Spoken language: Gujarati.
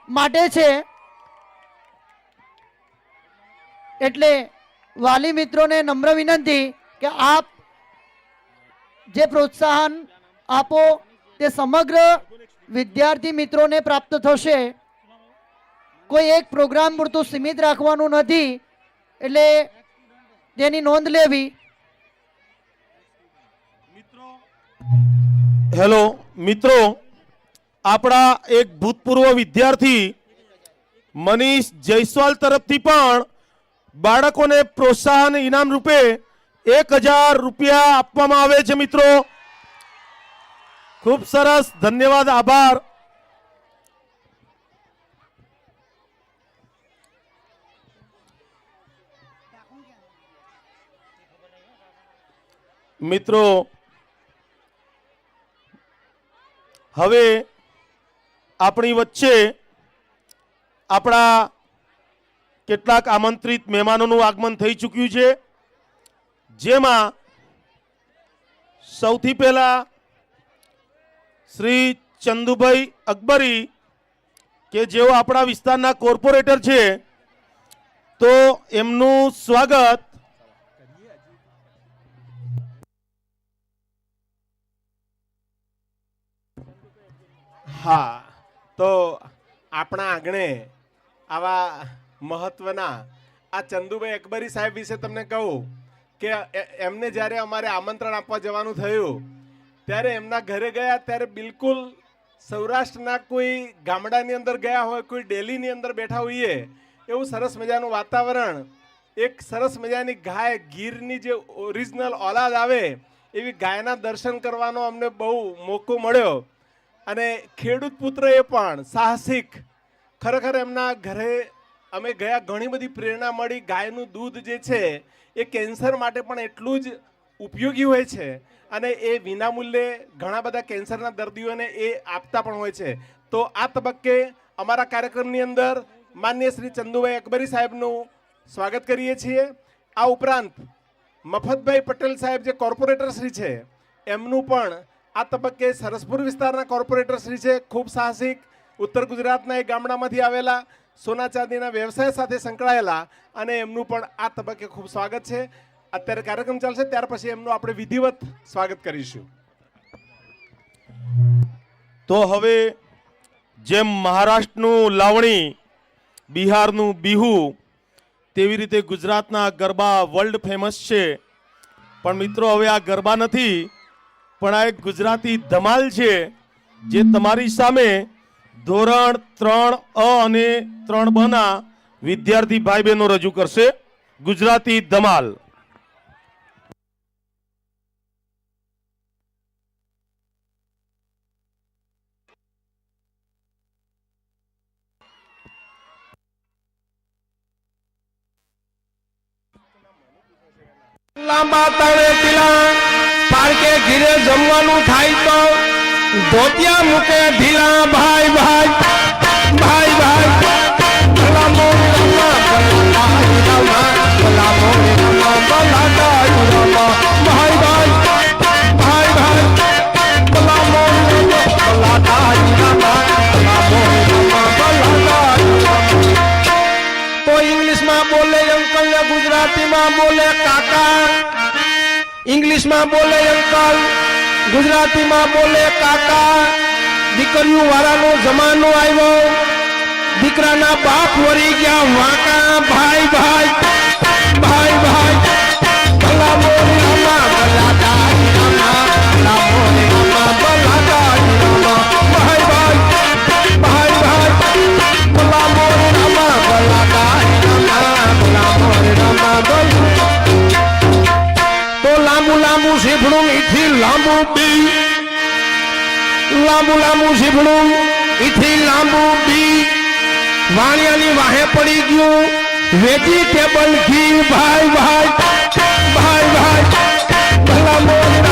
માટે છે। એટલે વાલી મિત્રોને નમ્ર વિનંતી કે આપ જે પ્રોત્સાહન આપો તે સમગ્ર વિદ્યાર્થી મિત્રોને પ્રાપ્ત થશે। કોઈ એક પ્રોગ્રામ પૂરતું સીમિત રાખવાનું નથી, એટલે તેની નોંધ લેવી। હેલો મિત્રો, આપણા એક ભૂતપૂર્વ વિદ્યાર્થી મનીષ જયસ્વાલ તરફથી પણ બાળકોને પ્રોત્સાહન ઇનામ રૂપે 1000 રૂપિયા આપવામાં આવે છે। મિત્રો ખૂબ સરસ, ધન્યવાદ, આભાર। મિત્રો હવે આપણી વચ્ચે આપણા કેટલાક આમંત્રિત મહેમાનોનું આગમન થઈ ચૂક્યું છે, જેમાં સૌથી પહેલા શ્રી ચંદુભાઈ અકબરી કે જેઓ આપણા વિસ્તારના કોર્પોરેટર છે, તો એમનું સ્વાગત हाँ तो अपना आंगणे आवा महत्वना आ चंदुभाई अकबरी साहेब विषे तमने कहूं के एमने जारे अमारे आमंत्रण आपवा जवानुं थयुं त्यारे एमना घरे गया त्यारे बिल्कुल सौराष्ट्रना कोई गामडानी अंदर गया होय, कोई डेलीनी अंदर बैठा होईए एवुं सरस मजानुं वातावरण, एक सरस मजानी गाय गीरनी जे ओरिजिनल औलाद आवे एवी गायना दर्शन करवानो अमने बहु मोको मळ्यो। અને ખેડૂત પુત્ર એ પણ સાહસિક, ખરેખર એમના ઘરે અમે ગયા, ઘણી બધી પ્રેરણા મળી। ગાયનું દૂધ જે છે એ કેન્સર માટે પણ એટલું જ ઉપયોગી હોય છે અને એ વિનામૂલ્યે ઘણા બધા કેન્સરના દર્દીઓને એ આપતા પણ હોય છે। તો આ તબક્કે અમારા કાર્યક્રમની અંદર માનનીય શ્રી ચંદુભાઈ અકબરી સાહેબનું સ્વાગત કરીએ છીએ। આ ઉપરાંત મફતભાઈ પટેલ સાહેબ જે કોર્પોરેટર શ્રી છે એમનું પણ આ તબક્કે સરસપુર વિસ્તારના કોર્પોરેટર શ્રી છે, ખૂબ સાહસિક, ઉત્તર ગુજરાતના એક ગામડામાંથી આવેલા, સોના ચાંદીના વ્યવસાય સાથે સંકળાયેલા, અને એમનું પણ આ તબક્કે ખૂબ સ્વાગત છે। અત્યારે કાર્યક્રમ ચાલશે, ત્યાર પછી એમનું આપણે વિધિવત સ્વાગત કરીશું। તો હવે જેમ મહારાષ્ટ્રનું લાવણી, બિહારનું બિહુ, તેવી રીતે ગુજરાતના ગરબા વર્લ્ડ ફેમસ છે, પણ મિત્રો હવે આ ગરબા નથી, પણ આ એક ગુજરાતી ધમાલ છે જે તમારી સામે ધોરણ 3A અને 3B ના વિદ્યાર્થી ભાઈ બહેનો રજૂ કરશે। ગુજરાતી ધમાલ। લાંબા તાળે ટીલા પારકે ઘીરે જમવાનું થાય તો ધોતિયા મૂકે ઢીલા, ભાઈ ભાઈ ભાઈ ભાઈ ભલા મોરી રમા ભલા રમા ભલા મોરી રમા ભલા રમા ભાઈ ભાઈ ભાઈ ભાઈ ભલા મોરી રમા ભલા રમા ભલા મોરી રમા ભલા રમા। तो इंग्लिश में बोले अंकल ने गुजराती में बोले काका, इंग्लिश में बोले अंकल, गुजराती में बोले काका। दीकरियों वाळानो जमानो आव्यो, दीकराना बाप वरी गया वाका, भाई भाई भाई भाई भला मोरी रमा भला दाई रमा भला मोरी रमा भला दाई रमा भाई भाई भाई भाई भला मोरी रमा भला दाई रमा भला मोरी रमा भला। तो लांबू लांबू सीभड़ू इथी लांबू बी, लांबू लांबू सीभड़ू इथी लांबू बी, वाणियानी वाहे पड़ी गयो वेजिटेबल घी, भाई भाई भाई भाई भला मोरी